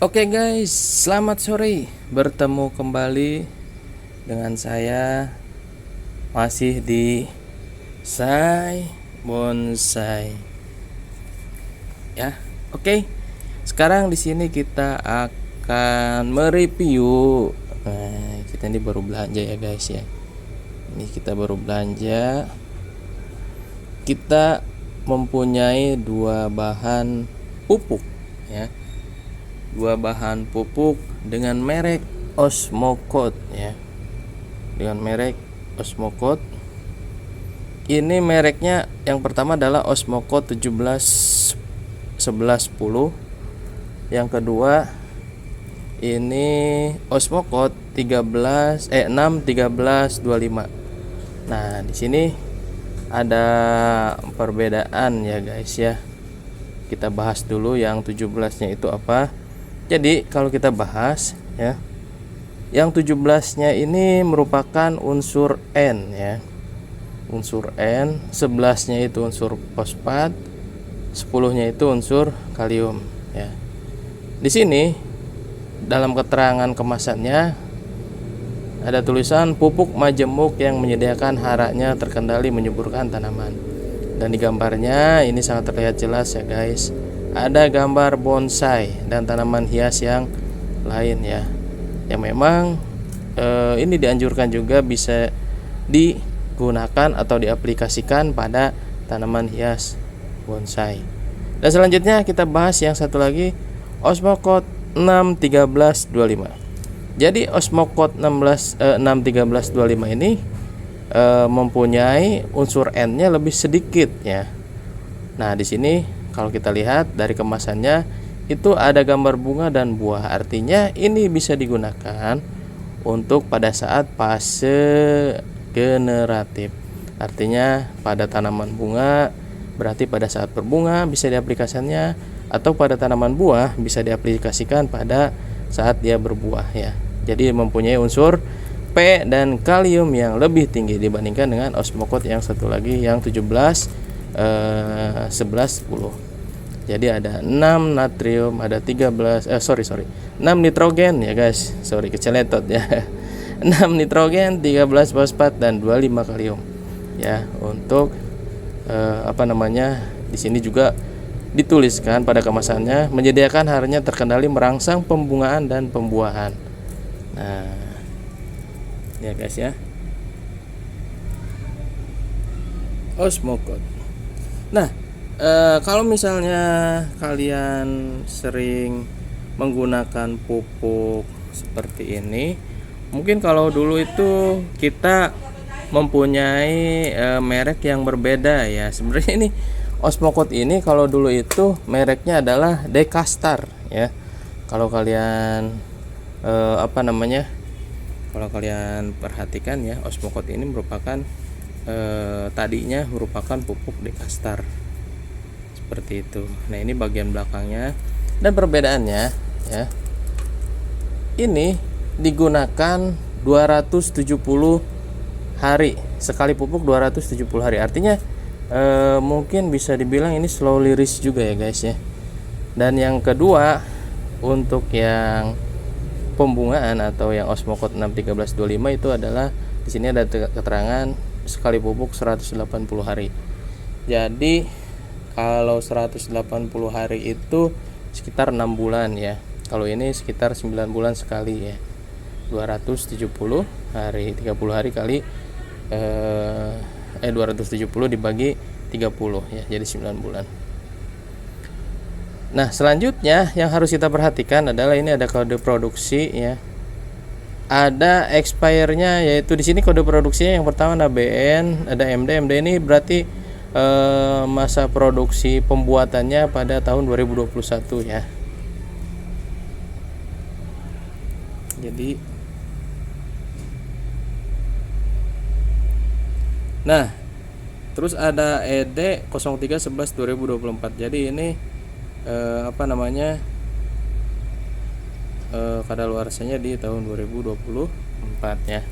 Oke guys, selamat sore. Bertemu kembali dengan saya masih di Sai Bonsai. Ya, oke. Sekarang di sini kita akan mereview. Nah, kita ini baru belanja ya guys ya. Ini kita baru belanja. Kita mempunyai dua bahan pupuk ya. Dua bahan pupuk dengan merek Osmocote ya. Dengan merek Osmocote. Ini mereknya yang pertama adalah Osmocote 171110. Yang kedua ini Osmocote 61325. Nah, di sini ada perbedaan ya guys ya. Kita bahas dulu yang 17-nya itu apa. Jadi kalau kita bahas ya, yang 17-nya ini merupakan unsur N ya. Unsur N, 11-nya itu unsur fosfat, 10-nya itu unsur kalium ya. Di sini dalam keterangan kemasannya ada tulisan pupuk majemuk yang menyediakan haraknya terkendali menyuburkan tanaman. Dan di gambarnya ini sangat terlihat jelas ya guys. Ada gambar bonsai dan tanaman hias yang lain ya. Yang memang ini dianjurkan juga bisa digunakan atau diaplikasikan pada tanaman hias bonsai. Dan selanjutnya kita bahas yang satu lagi, Osmocote 61325. Jadi Osmocote 61325 ini mempunyai unsur N-nya lebih sedikit ya. Nah, di sini kalau kita lihat dari kemasannya itu ada gambar bunga dan buah. Artinya ini bisa digunakan untuk pada saat fase generatif. Artinya pada tanaman bunga berarti pada saat berbunga bisa diaplikasikannya, atau pada tanaman buah bisa diaplikasikan pada saat dia berbuah ya. Jadi mempunyai unsur P dan kalium yang lebih tinggi dibandingkan dengan Osmocote yang satu lagi yang 1110. Jadi ada 6 natrium, ada 13 6 nitrogen ya guys. Keceletot ya. 6 nitrogen, 13 fosfat dan 25 kalium. Ya, untuk di sini juga dituliskan pada kemasannya menyediakan haraknya terkendali merangsang pembungaan dan pembuahan. Nah, ya guys ya. Osmocote. Nah, kalau misalnya kalian sering menggunakan pupuk seperti ini, mungkin kalau dulu itu kita mempunyai merek yang berbeda ya. Sebenarnya ini Osmocote ini kalau dulu itu mereknya adalah Dekastar ya. Kalau kalian kalau kalian perhatikan ya, Osmocote ini merupakan tadinya merupakan pupuk Dekastar seperti itu. Nah, ini bagian belakangnya dan perbedaannya ya. Ini digunakan 270 hari sekali pupuk, 270 hari. Artinya mungkin bisa dibilang ini slow release juga ya guys ya. Dan yang kedua, untuk yang pembungaan atau yang Osmocote 61325 itu adalah di sini ada keterangan sekali pupuk 180 hari. Jadi kalau 180 hari itu sekitar 6 bulan ya. Kalau ini sekitar 9 bulan sekali ya. 270 hari, 30 hari kali 270 dibagi 30 ya, jadi 9 bulan. Nah, selanjutnya yang harus kita perhatikan adalah ini ada kode produksi ya. Ada expire-nya, yaitu di sini kode produksinya yang pertama ada BN, ada MD. MD ini berarti masa produksi pembuatannya pada tahun 2021 ya. Jadi nah, terus ada ED 0311 2024. Jadi ini kadaluarsanya di tahun 2024 ya.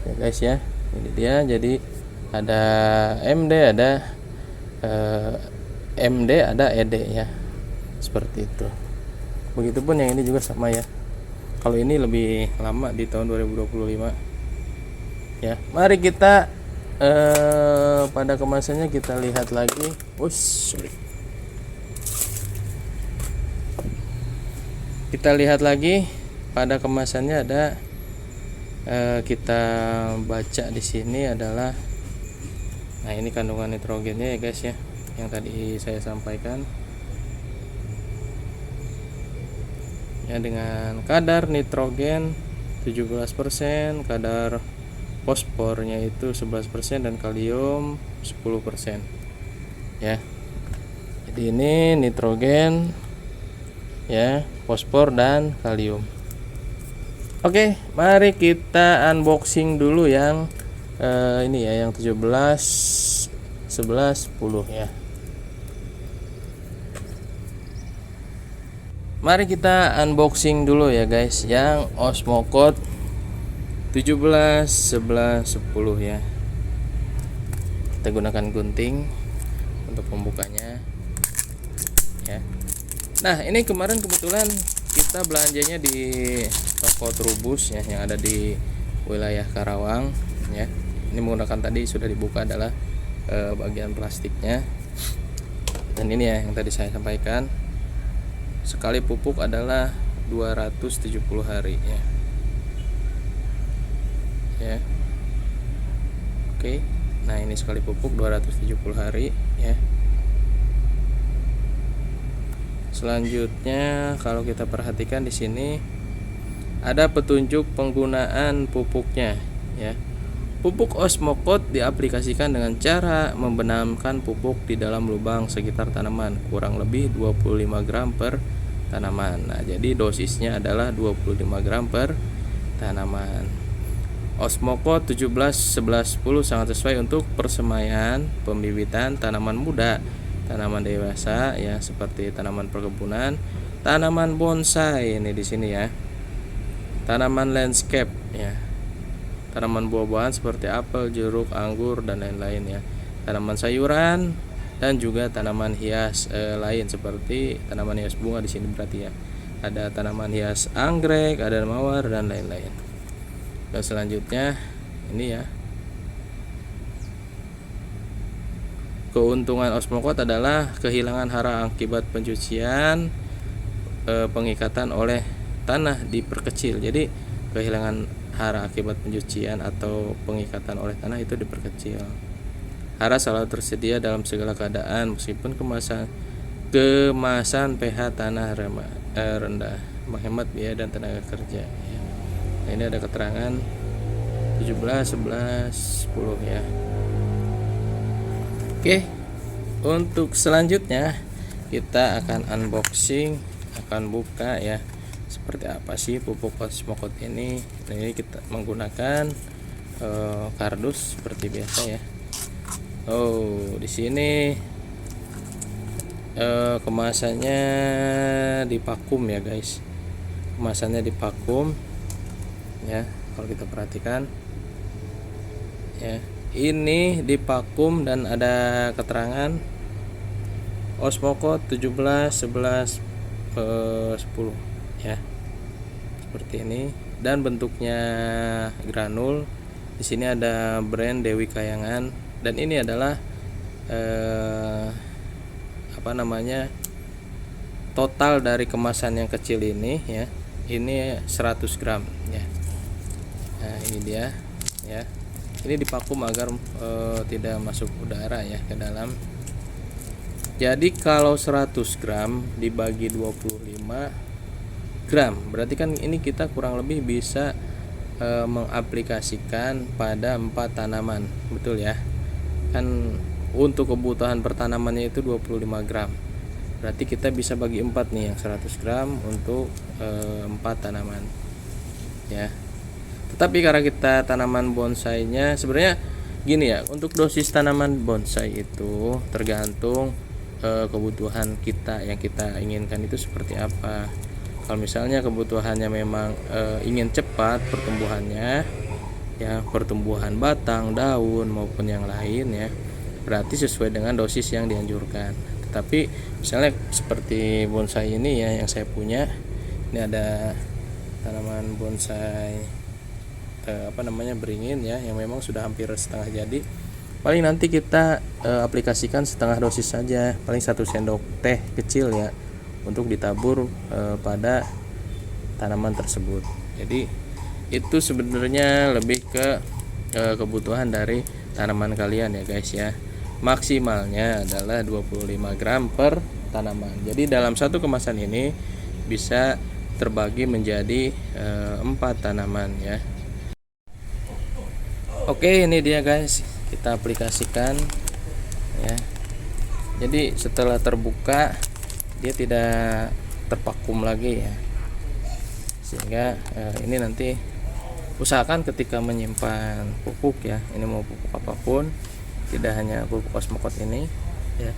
Ya guys ya. Ini dia. Jadi ada MD, ada MD, ada ED ya. Seperti itu. Begitupun yang ini juga sama ya. Kalau ini lebih lama di tahun 2025 ya. Mari kita pada kemasannya kita lihat lagi. Kita lihat lagi pada kemasannya ada kita baca di sini adalah, nah ini kandungan nitrogennya ya guys ya, yang tadi saya sampaikan ya, dengan kadar nitrogen 17%, kadar fosfornya itu 11% dan kalium 10% ya. Jadi ini nitrogen ya, fosfor dan kalium. Oke, mari kita unboxing dulu yang ini ya, yang 17, 11, 10 ya. Mari kita unboxing dulu ya guys, yang Osmocote 17, 11, 10 ya. Kita gunakan gunting untuk pembukanya ya. Nah, ini kemarin kebetulan kita belanjanya di toko Trubus ya, yang ada di wilayah Karawang ya. Ini menggunakan, tadi sudah dibuka adalah bagian plastiknya. Dan ini ya yang tadi saya sampaikan, sekali pupuk adalah 270 hari ya. Ya. Oke. Nah, ini sekali pupuk 270 hari ya. Selanjutnya kalau kita perhatikan di sini ada petunjuk penggunaan pupuknya ya. Pupuk Osmocote diaplikasikan dengan cara membenamkan pupuk di dalam lubang sekitar tanaman kurang lebih 25 gram per tanaman. Nah, jadi dosisnya adalah 25 gram per tanaman. Osmocote 17, 11, 10 sangat sesuai untuk persemaian, pembibitan tanaman muda, tanaman dewasa ya, seperti tanaman perkebunan, tanaman bonsai ini di sini ya, tanaman landscape ya, tanaman buah-buahan seperti apel, jeruk, anggur dan lain-lain ya, tanaman sayuran dan juga tanaman hias lain seperti tanaman hias bunga di sini berarti ya. Ada tanaman hias anggrek, ada mawar dan lain-lain. Dan selanjutnya ini ya, keuntungan Osmocote adalah kehilangan hara akibat pencucian, pengikatan oleh tanah diperkecil. Jadi kehilangan hara akibat pencucian atau pengikatan oleh tanah itu diperkecil. Hara selalu tersedia dalam segala keadaan meskipun kemasan pH tanah rendah, menghemat biaya dan tenaga kerja ya. Nah, ini ada keterangan 17, 11, 10 ya. Oke, untuk selanjutnya kita akan unboxing, akan buka ya, seperti apa sih pupuk Osmocote ini. Nah, ini kita menggunakan kardus seperti biasa ya. Di sini kemasannya divakum ya guys, kemasannya divakum ya. Kalau kita perhatikan ya, ini divakum dan ada keterangan Osmocote 17, 11, 10 ya, seperti ini. Dan bentuknya granul. Di sini ada brand Dewi Kayangan dan ini adalah total dari kemasan yang kecil ini ya. Ini 100 gram ya. Nah, ini dia ya. Ini divakum agar tidak masuk udara ya ke dalam. Jadi kalau 100 gram dibagi 25 gram, berarti kan ini kita kurang lebih bisa mengaplikasikan pada 4 tanaman, betul ya? Kan untuk kebutuhan pertanamannya itu 25 gram. Berarti kita bisa bagi 4 nih, yang 100 gram untuk 4 tanaman ya. Tetapi karena kita tanaman bonsainya, sebenarnya gini ya, untuk dosis tanaman bonsai itu tergantung kebutuhan kita, yang kita inginkan itu seperti apa. Kalau misalnya kebutuhannya memang ingin cepat pertumbuhannya ya, pertumbuhan batang, daun maupun yang lain ya, berarti sesuai dengan dosis yang dianjurkan. Tapi misalnya seperti bonsai ini ya yang saya punya, ini ada tanaman bonsai beringin ya, yang memang sudah hampir setengah jadi. Paling nanti kita aplikasikan setengah dosis saja, paling 1 sendok teh kecil ya, untuk ditabur pada tanaman tersebut. Jadi itu sebenarnya lebih ke kebutuhan dari tanaman kalian ya guys ya. Maksimalnya adalah 25 gram per tanaman. Jadi dalam satu kemasan ini bisa terbagi menjadi 4 tanaman ya. Oke, ini dia guys, kita aplikasikan ya. Jadi setelah terbuka dia tidak tervakum lagi ya, sehingga ini nanti usahakan ketika menyimpan pupuk ya, ini mau pupuk apapun, tidak hanya pupuk Osmocote ini ya,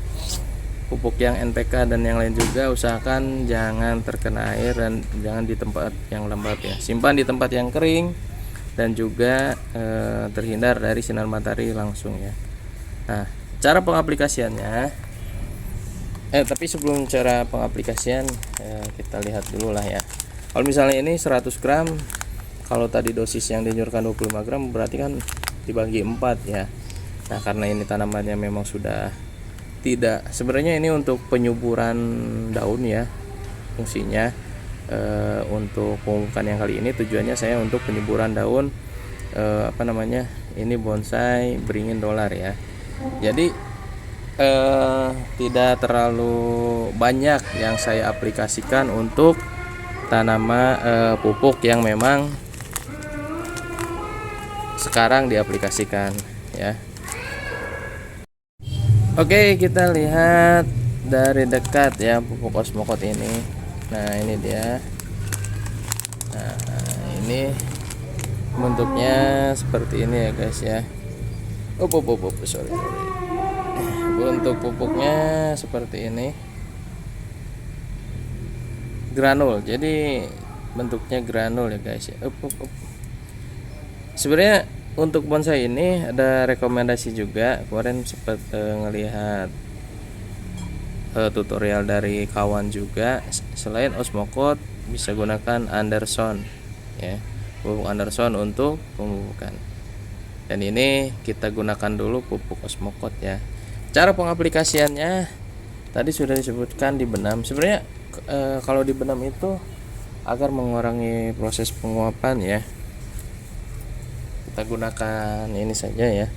pupuk yang NPK dan yang lain juga usahakan jangan terkena air dan jangan di tempat yang lembab ya, simpan di tempat yang kering dan juga terhindar dari sinar matahari langsung ya. Nah, cara pengaplikasiannya tapi sebelum cara pengaplikasian kita lihat dulu lah ya. Kalau misalnya ini 100 gram, kalau tadi dosis yang dianjurkan 25 gram, berarti kan dibagi 4 ya. Nah, karena ini tanamannya memang sudah tidak, sebenarnya ini untuk penyuburan daun ya fungsinya. Untuk pemupukan yang kali ini tujuannya saya untuk penyuburan daun ini bonsai beringin dolar ya. Jadi tidak terlalu banyak yang saya aplikasikan untuk tanaman pupuk yang memang sekarang diaplikasikan ya. Oke, kita lihat dari dekat ya pupuk Osmocote ini. Nah, ini dia. Nah, ini bentuknya seperti ini ya guys ya. Sorry. Untuk pupuknya seperti ini, granul. Jadi bentuknya granul ya guys ya. Sebenarnya untuk bonsai ini ada rekomendasi juga. Kemarin sempat ngelihat tutorial dari kawan juga, selain Osmocote bisa gunakan Anderson ya, pupuk Anderson untuk pemupukan. Dan ini kita gunakan dulu pupuk Osmocote ya. Cara pengaplikasiannya tadi sudah disebutkan di benam. Sebenarnya kalau di benam itu agar mengurangi proses penguapan ya, kita gunakan ini saja ya.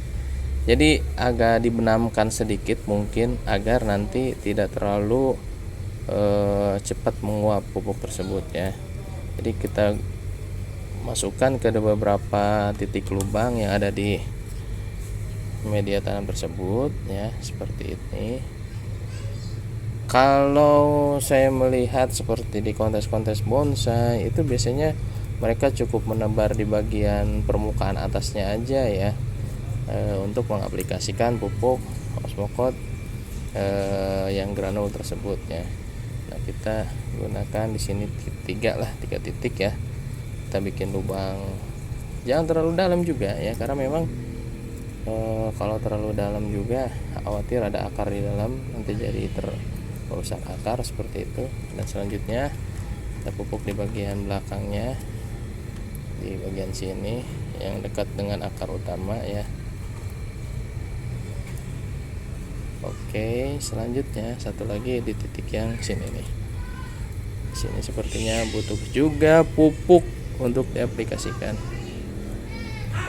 Jadi agak dibenamkan sedikit mungkin agar nanti tidak terlalu cepat menguap pupuk tersebut ya. Jadi kita masukkan ke beberapa titik lubang yang ada di media tanam tersebut ya, seperti ini. Kalau saya melihat seperti di kontes-kontes bonsai itu biasanya mereka cukup menebar di bagian permukaan atasnya aja ya, untuk mengaplikasikan pupuk Osmocote yang granul tersebut ya. Nah, kita gunakan di sini tiga titik ya. Kita bikin lubang, jangan terlalu dalam juga ya, karena memang kalau terlalu dalam juga khawatir ada akar di dalam, nanti jadi merusak akar seperti itu. Dan selanjutnya kita pupuk di bagian belakangnya, di bagian sini yang dekat dengan akar utama ya. Oke, selanjutnya satu lagi di titik yang sini nih. Sini sepertinya butuh juga pupuk untuk diaplikasikan.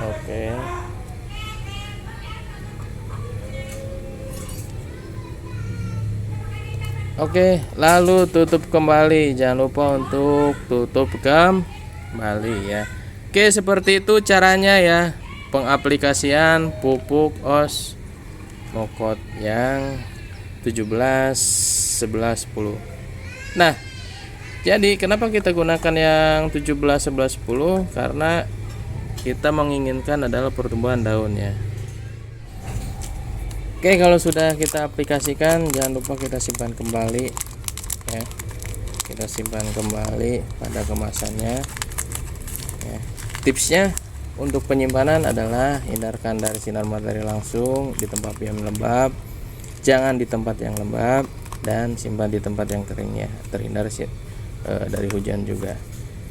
Oke. Oke, lalu tutup kembali. Jangan lupa untuk tutup kembali ya. Oke, seperti itu caranya ya, pengaplikasian pupuk Osmocote yang 17 11 10. Nah, jadi kenapa kita gunakan yang 17 11 10? Karena kita menginginkan adalah pertumbuhan daun ya. Oke, kalau sudah kita aplikasikan jangan lupa kita simpan kembali ya. Kita simpan kembali pada kemasannya ya. Tipsnya untuk penyimpanan adalah hindarkan dari sinar matahari langsung di tempat yang lembab. jangan di tempat yang lembab dan simpan di tempat yang kering ya, terhindar dari hujan juga.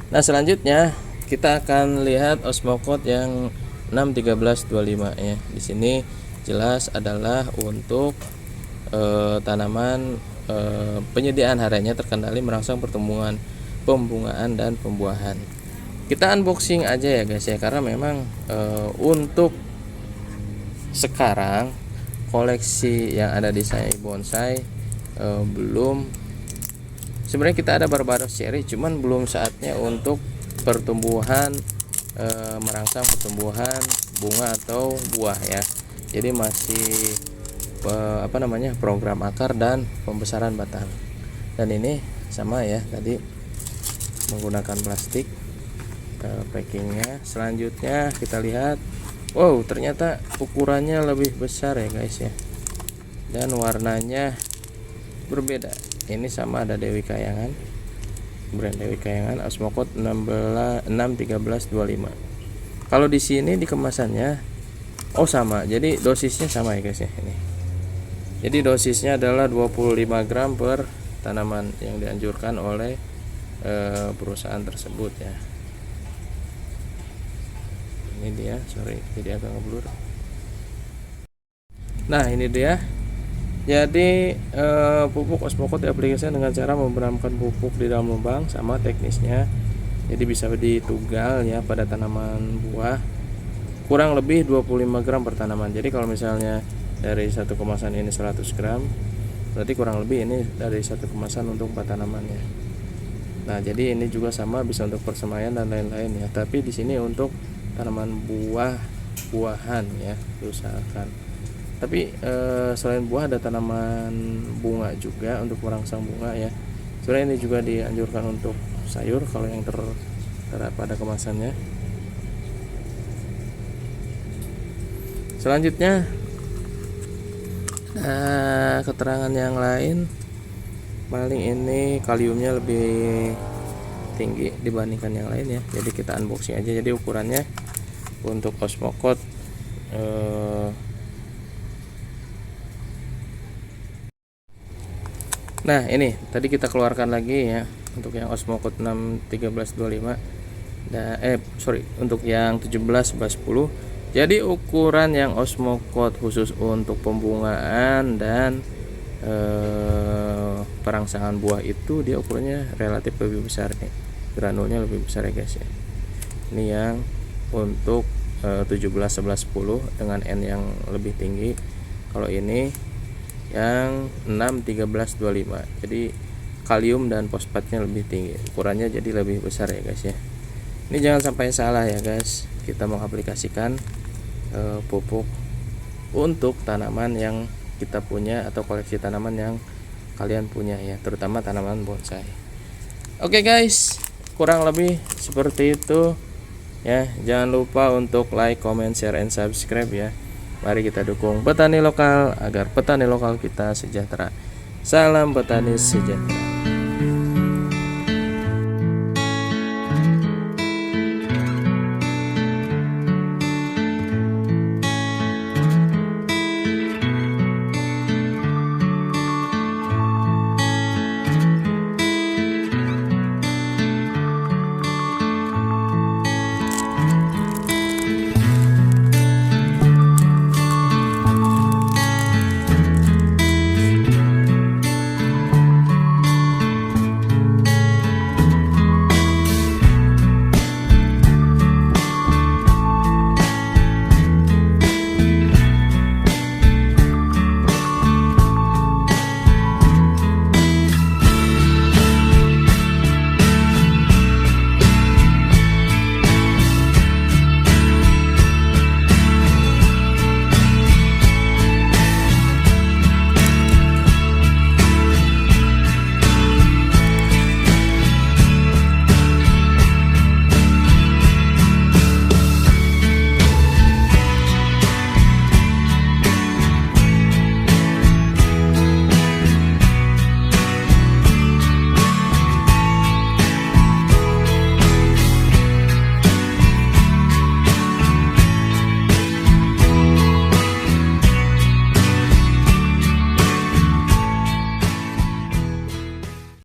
Nah selanjutnya kita akan lihat osmokot yang 61325 ya. Di sini jelas adalah untuk tanaman penyediaan hariannya terkendali merangsang pertumbuhan, pembungaan dan pembuahan. Kita unboxing aja ya guys ya, karena memang untuk sekarang koleksi yang ada di Sayai Bonsai belum, sebenarnya kita ada Barbados Cherry, cuman belum saatnya untuk pertumbuhan merangsang pertumbuhan bunga atau buah ya. Jadi masih program akar dan pembesaran batang. Dan ini sama ya, tadi menggunakan plastik packingnya. Selanjutnya kita lihat, wow ternyata ukurannya lebih besar ya guys ya, dan warnanya berbeda. Ini sama, ada Dewi Kayangan, brand Dewi Kayangan, osmokot 61325. Kalau di sini di kemasannya sama, jadi dosisnya sama ya guys ya. Ini jadi dosisnya adalah 25 gram per tanaman yang dianjurkan oleh perusahaan tersebut ya. Ini dia, sorry jadi agak ngeblur. Nah ini dia. Jadi pupuk osmokot diaplikasikan dengan cara membenamkan pupuk di dalam lubang. Sama teknisnya, jadi bisa ditugal ya pada tanaman buah, kurang lebih 25 gram per tanaman. Jadi kalau misalnya dari satu kemasan ini 100 gram, berarti kurang lebih ini dari satu kemasan untuk 4 tanamannya. Nah jadi ini juga sama, bisa untuk persemaian dan lain-lain ya, tapi di sini untuk tanaman buahan ya diusahakan. Tapi selain buah ada tanaman bunga juga untuk merangsang bunga ya. Sebenarnya ini juga dianjurkan untuk sayur kalau yang tertera pada kemasannya. Selanjutnya keterangan yang lain, paling ini kaliumnya lebih tinggi dibandingkan yang lain ya. Jadi kita unboxing aja. Jadi ukurannya untuk osmokot nah ini tadi kita keluarkan lagi ya untuk yang osmokot 61325 untuk yang 171110. Jadi ukuran yang osmokot khusus untuk pembungaan dan perangsangan buah itu dia ukurannya relatif lebih besar nih, granulnya lebih besar ya guys ya. Ini yang untuk 171110 dengan N yang lebih tinggi. Kalau ini yang 61325, jadi kalium dan fosfatnya lebih tinggi, ukurannya jadi lebih besar ya guys ya. Ini jangan sampai salah ya guys, kita mengaplikasikan pupuk untuk tanaman yang kita punya atau koleksi tanaman yang kalian punya ya, terutama tanaman bonsai. Oke guys, kurang lebih seperti itu ya. Jangan lupa untuk like, comment, share, and subscribe ya. Mari kita dukung petani lokal agar petani lokal kita sejahtera. Salam petani sejahtera.